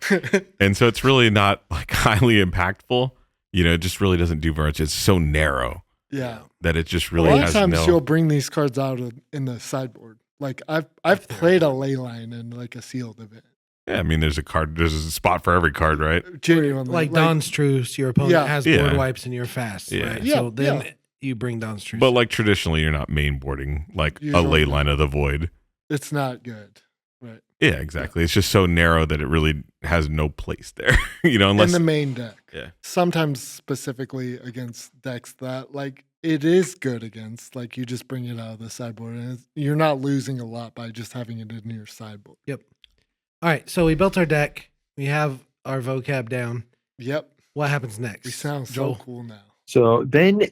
And so it's really not like highly impactful. It just really doesn't do very much. It's so narrow. Yeah. That it just really a lot has of times you'll bring these cards out in the sideboard. Like I've played a Leyline in like a sealed event. Yeah, I mean, there's a spot for every card, right? Genuinely. Like Don's Truce, your opponent has board wipes and you're fast. Yeah. Right? Yeah. So then you bring Don's Truce. But like traditionally, you're not main boarding like Usually a Leyline of the Void. It's not good. Right. Yeah, exactly. It's just so narrow that it really has no place there. Unless in the main deck. Yeah. Sometimes specifically against decks that like it is good against. Like you just bring it out of the sideboard, and you're not losing a lot by just having it in your sideboard. Yep. All right, so we built our deck. We have our vocab down. Yep. What happens next? We sound so cool now. So then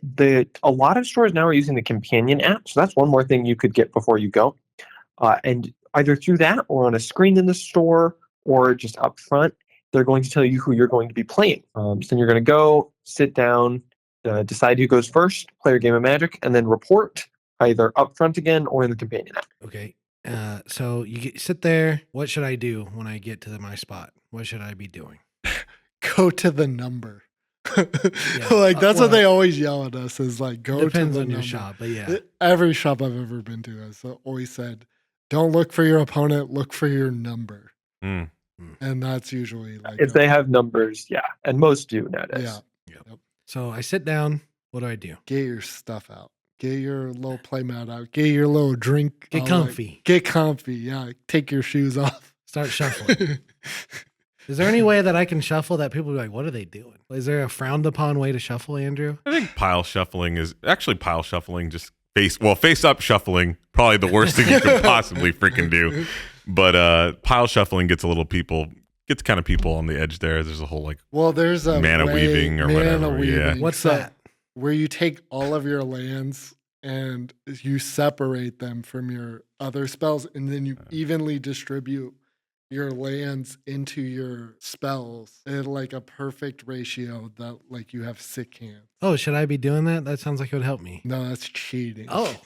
a lot of stores now are using the companion app. So that's one more thing you could get before you go. And either through that or on a screen in the store or just up front, they're going to tell you who you're going to be playing. So then you're going to go, sit down, decide who goes first, play your game of Magic, and then report either up front again or in the companion app. Okay. So you sit there. What should I do when I get to my spot? What should I be doing? go to the number. Yeah. Like that's Well, what they always yell at us is like go depends to the on your number. shop, but yeah. Every shop I've ever been to has always said, don't look for your opponent, look for your number. Mm. And that's usually like If they have numbers, yeah, and most do nowadays. yeah. Yep. So I sit down. What do I do? Get your stuff out. Get your little playmat out. Get your little drink. Get comfy. Get comfy. Yeah. Take your shoes off. Start shuffling. Is there any way that I can shuffle that people be like, what are they doing? Is there a frowned upon way to shuffle, Andrew? I think pile shuffling just face up shuffling, probably the worst thing you could possibly freaking do. But pile shuffling gets kind of people on the edge there. There's a whole there's a mana weaving or whatever. Yeah. What's that? Where you take all of your lands and you separate them from your other spells, and then you evenly distribute your lands into your spells in like a perfect ratio that like you have sick hands. Oh, should I be doing that? That sounds like it would help me. No, that's cheating. Oh,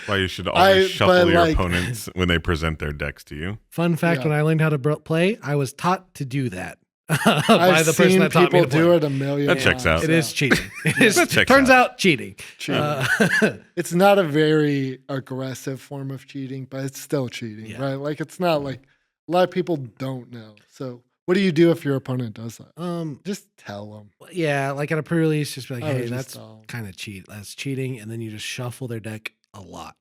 Why you should always shuffle your like- opponents when they present their decks to you. fun fact: Yeah. when I learned how to play, I was taught to do that by I've the person seen that taught me people to play. do it a million That checks times. out. It is cheating. It Yeah, is- that checks turns out. out cheating. Cheating. It's not a very aggressive form of cheating, but it's still cheating, Yeah. right? Like it's not like a lot of people don't know. So what do you do if your opponent does that? Just tell them. Yeah, like at a pre-release, just be like, I would hey, just that's tell 'em. kind of cheat. That's cheating, and then you just shuffle their deck a lot.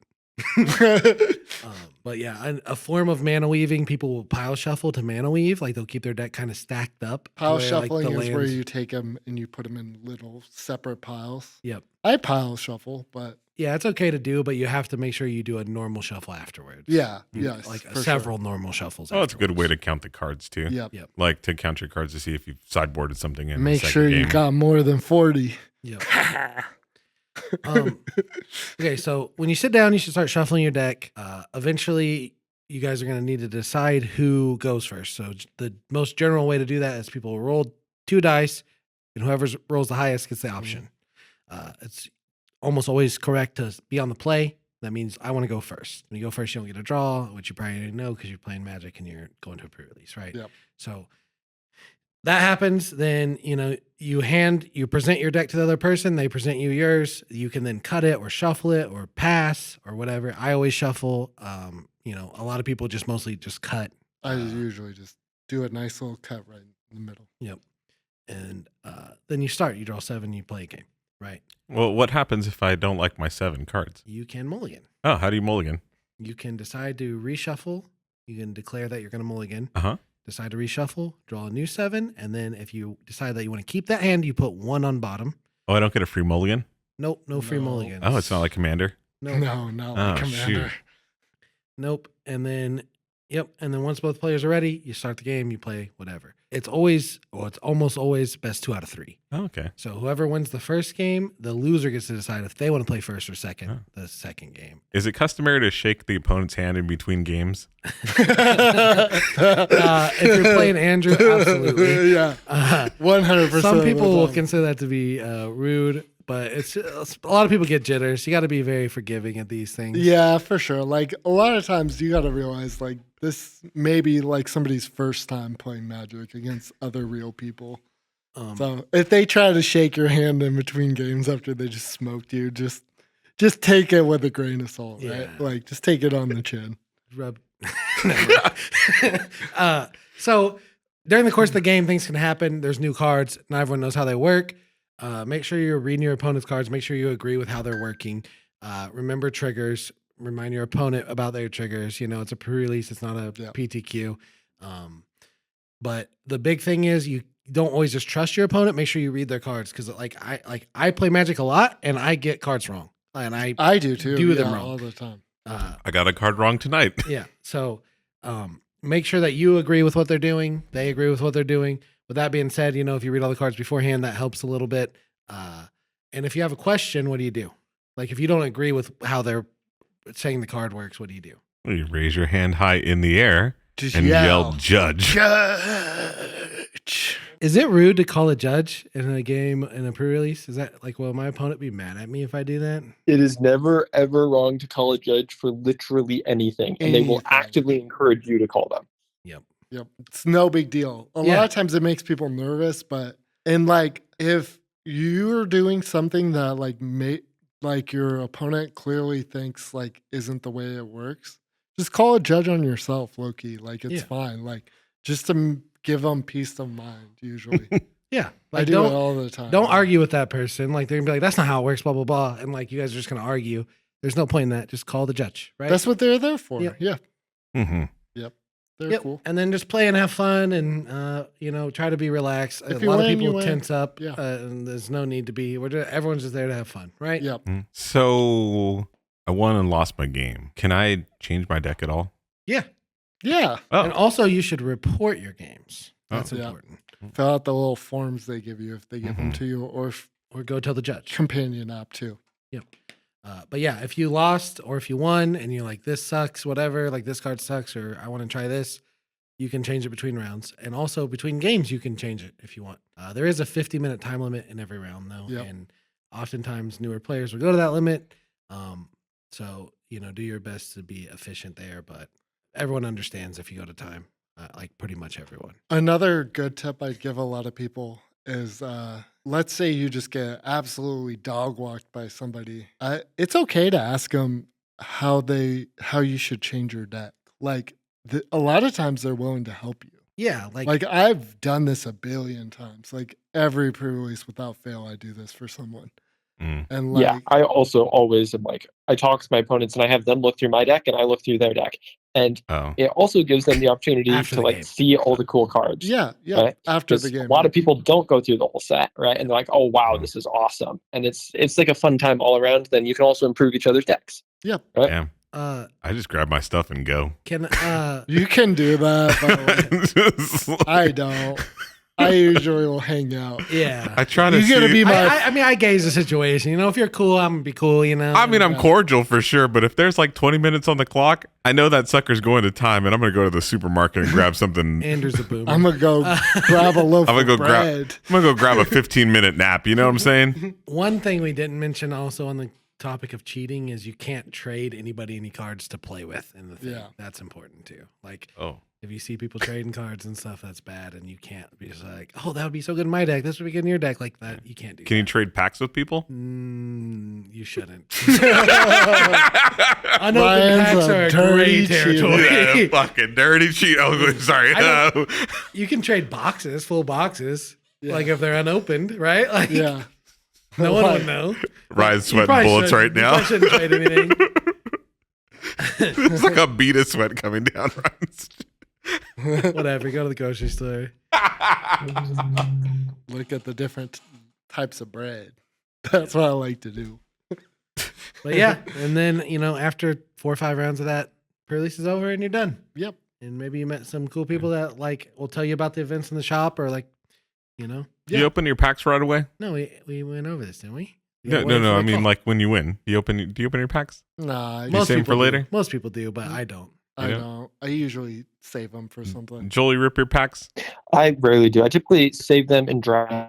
But yeah, a form of mana weaving, people will pile shuffle to mana weave. Like they'll keep their deck kind of stacked up. Pile where, like, shuffling the is where lands- you take them and you put them in little separate piles. Yep. I pile shuffle, but Yeah, it's okay to do, but you have to make sure you do a normal shuffle afterwards. yeah, You- yes, like for several normal shuffles. Oh, it's a good way to afterwards. count the cards too. Sure. Yep. Yep. Like to count your cards to see if you've sideboarded something in. Make the second sure you game. got more than 40. Yep. Okay, so when you sit down, you should start shuffling your deck. Eventually, you guys are going to need to decide who goes first. So the most general way to do that is people roll 2 dice, and whoever rolls the highest gets the option. It's almost always correct to be on the play. That means I want to go first. When you go first, you don't get a draw, which you probably already know because you're playing Magic and you're going to a pre-release, right? Yep. So that happens, then you present your deck to the other person, they present you yours. You can then cut it or shuffle it or pass or whatever. I always shuffle. A lot of people just mostly just cut. I usually just do a nice little cut right in the middle. Yep. And then you start. You draw 7, you play a game, right? Well, what happens if I don't like my 7 cards? You can mulligan. Oh, how do you mulligan? You can decide to reshuffle. You can declare that you're going to mulligan. Uh-huh. Decide to reshuffle, draw a new 7, and then if you decide that you want to keep that hand, you put 1 on bottom. Oh, I don't get a free mulligan? Nope, no free No. mulligans. Oh, it's not like Commander? No, No, not like Oh, Commander. shoot. Nope. And then, and then once both players are ready, you start the game, you play whatever. It's almost always best 2 out of 3. Oh, okay. So whoever wins the first game, the loser gets to decide if they want to play first or second, the second game. Is it customary to shake the opponent's hand in between games? If you're playing Andrew, absolutely. Yeah, Uh, 100%. some people will of the time. consider that to be rude, but it's a lot of people get jitters. You got to be very forgiving at these things. Yeah, for sure. Like a lot of times you got to realize like this may be like somebody's first time playing Magic against other real people. So if they try to shake your hand in between games after they just smoked you, just take it with a grain of salt, right? Yeah. Like just take it on the chin. Rub. So during the course of the game, things can happen. There's new cards. Not everyone knows how they work. Make sure you're reading your opponent's cards. Make sure you agree with how they're working. Remember triggers. Remind your opponent about their triggers. It's a pre-release. It's not a Yep. PTQ. But the big thing is you don't always just trust your opponent. Make sure you read their cards because I play Magic a lot and I get cards wrong, and I do too. Do them yeah, wrong. all the time. I got a card wrong tonight. Yeah. So make sure that you agree with what they're doing. They agree with what they're doing. With that being said, if you read all the cards beforehand, that helps a little bit. And if you have a question, what do you do? Like if you don't agree with how they're saying the card works, what do you do? You raise your hand high in the air Just and yell, "Judge." Judge. Is it rude to call a judge in a game in a pre-release? Is that like, will my opponent be mad at me if I do that? It is never ever wrong to call a judge for literally anything, and they will Anything. actively encourage you to call them. Yep. Yep. It's no big deal. A lot of times it makes people nervous, but and like if you're doing something that like your opponent clearly thinks like isn't the way it works, just call a judge on yourself, Loki. Like it's fine. Like just to give them peace of mind. Usually, Yeah, I do it all the time. Don't argue with that person. Like they're gonna be like, "That's not how it works." Blah blah blah, and like you guys are just gonna argue. There's no point in that. Just call the judge, right? That's what they're there for. Yep. Yeah. Mm-hmm. Yep. They're cool. And then just play and have fun, and try to be relaxed. If a you lot win, of you people win. tense up, Yeah. and there's no need to be. Everyone's just there to have fun, right? Yep. So I won and lost my game. Can I change my deck at all? Yeah. Yeah. Oh, And also, you should report your games. Oh. That's Yeah. important. Fill out the little forms they give you if they give them to you, or Or go tell the judge. companion app too. Yep. But yeah, if you lost or if you won and you're like, this sucks, whatever, like this card sucks, or I want to try this, you can change it between rounds. And also between games, you can change it if you want. There is a 50-minute time limit in every round, though. Yep. And oftentimes newer players will go to that limit. So, do your best to be efficient there. But everyone understands if you go to time, like pretty much everyone. Another good tip I'd give a lot of people is let's say you just get absolutely dog walked by somebody. It's okay to ask them how you should change your deck. Like a lot of times they're willing to help you. Yeah. Like I've done this a billion times. Like every pre-release without fail, I do this for someone. And yeah, I also always am like, I talk to my opponents and I have them look through my deck and I look through their deck. And it also gives them the opportunity After to the like game. see all the cool cards. yeah, Right? after 'Cause the game. a lot of people don't go through the whole set, right? And they're like, oh wow, this is awesome. And it's like a fun time all around. Then you can also improve each other's decks. Yep. Right? Damn. Uh, I just grab my stuff and go. can You can do that, by the way. I don't. I usually will hang out. yeah. I try to You gotta see. be my I gauge the situation. If you're cool, I'm gonna be cool. I mean, I'm cordial for sure, but if there's like 20 minutes on the clock, I know that sucker's going to time, and I'm gonna go to the supermarket and grab something. Andrew's a boomer. I'm gonna go grab a loaf I'm gonna of go bread. I'm gonna go grab a 15-minute nap. You know what I'm saying? One thing we didn't mention also on the topic of cheating is you can't trade anybody any cards to play with in the thing. Yeah. That's important too. Like Oh, if you see people trading cards and stuff, that's bad, and you can't be just like, oh, that would be so good in my deck. This would be good in your deck. Like that, you can't do. can you trade packs with people? You shouldn't. Ryan's Unopened packs a are a dirty great territory. Yeah, fucking dirty cheat. Oh, sorry. I You can trade boxes, full boxes, Yeah. like if they're unopened, right? Like Yeah. no one would know. Ryan's You sweating probably bullets right shouldn't- you now. probably shouldn't trade anything. It's like a bead of sweat coming down Ryan's. Whatever. Go to the grocery store. Look at the different types of bread. That's what I like to do. But yeah, and then after 4 or 5 rounds of that, pre-release is over and you're done. Yep. And maybe you met some cool people that will tell you about the events in the shop or You Yeah. open your packs right away? No, we went over this, didn't we? No. I mean, like when you win, do you open your packs? Nah, You save them for people later? do. Most people do, but I don't. I Yeah. don't. I usually save them for something. Joel, you rip your packs? I rarely do. I typically save them and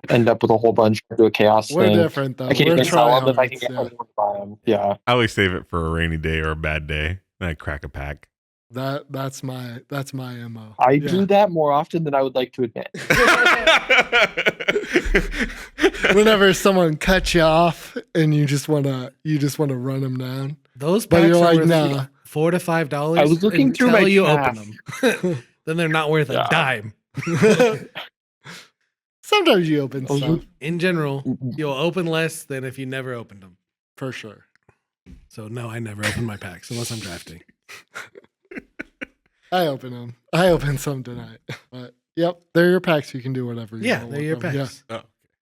end up with a whole bunch, do a chaos We're thing. different though. I can't We're even sell them if I can tryhards, get yeah. anyone to buy them. Yeah. I always save it for a rainy day or a bad day. Then I crack a pack. That's my MO. I Yeah. do that more often than I would like to admit. Whenever someone cuts you off and you just wanna run them down. Those But packs you're are like, worth nah. $4 to $5. I was looking through until my you cash. open them. Then they're not worth a Yeah. dime. Sometimes you open Oh, stuff In general, you'll open less than if you never opened them. for sure. So no, I never open my packs unless I'm drafting. I open them. I opened some tonight. But yep, they're your packs. You can do whatever you Yeah, want they're with your them. packs. Oh.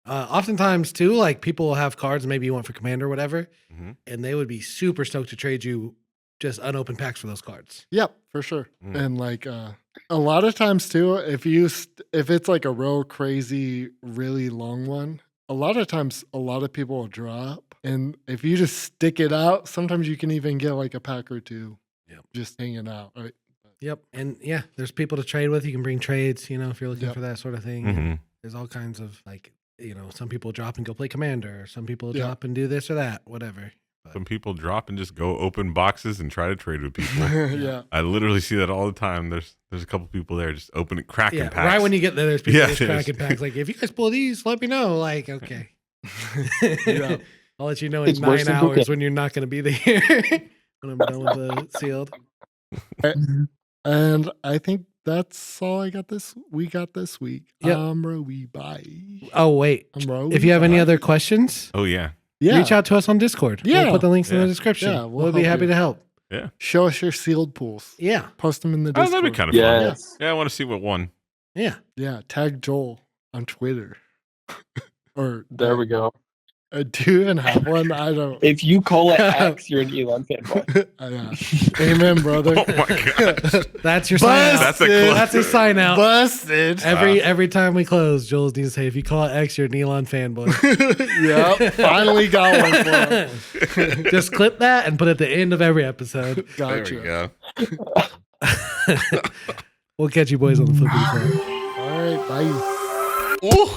Oftentimes too, like people will have cards maybe you want for commander or whatever, Mhm. and they would be super stoked to trade you just unopened packs for those cards. Yep, for sure. Mm. And like a lot of times too, if it's like a real crazy, really long one, a lot of times a lot of people will drop. And if you just stick it out, sometimes you can even get like a pack or two. Yep. Just hanging out, right? Yep. And yeah, there's people to trade with. You can bring trades, if you're looking Yep. for that sort of thing. And Mhm. there's all kinds of some people drop and go play commander, or some people Yeah. drop and do this or that, whatever. Some people drop and just go open boxes and try to trade with people. Yeah. I literally see that all the time. There's a couple people there just opening, cracking Yeah, packs. right when you get there, there's people Yeah, just it is. cracking packs. Like, if you guys pull these, let me know. Like, okay. Yeah. I'll let you know in It's worse 9 than hours cooking. when you're not going to be there. When I'm done with the sealed. And I think that's all I got this. We got this week. Yep. Rowie, bye. Oh, wait. Rowie, If you have any bye. other questions, Oh yeah. yeah, reach out to us on Discord. Yeah. We'll put the links in Yeah. the description. Yeah, we'll we'll be help happy you. to help. show us your sealed pools. Yeah. Post them in the Oh, Discord. that'd be kind of fun. Yes. Yeah, I want to see what won. Yeah. Yeah, tag Joel on Twitter. Or There we go. do you even have one? I don't. If you call it X, you're an Elon fanboy. Amen, brother. Oh my gosh. That's your sign out. That's a cluster. That's a sign out. Busted. Every time we close, Jules needs to say, if you call it X, you're an Elon fanboy. Yep, finally got one for him. Just clip that and put it at the end of every episode. Gotcha. There we go. We'll catch you boys on the flippity flop. All right, bye. Ooh.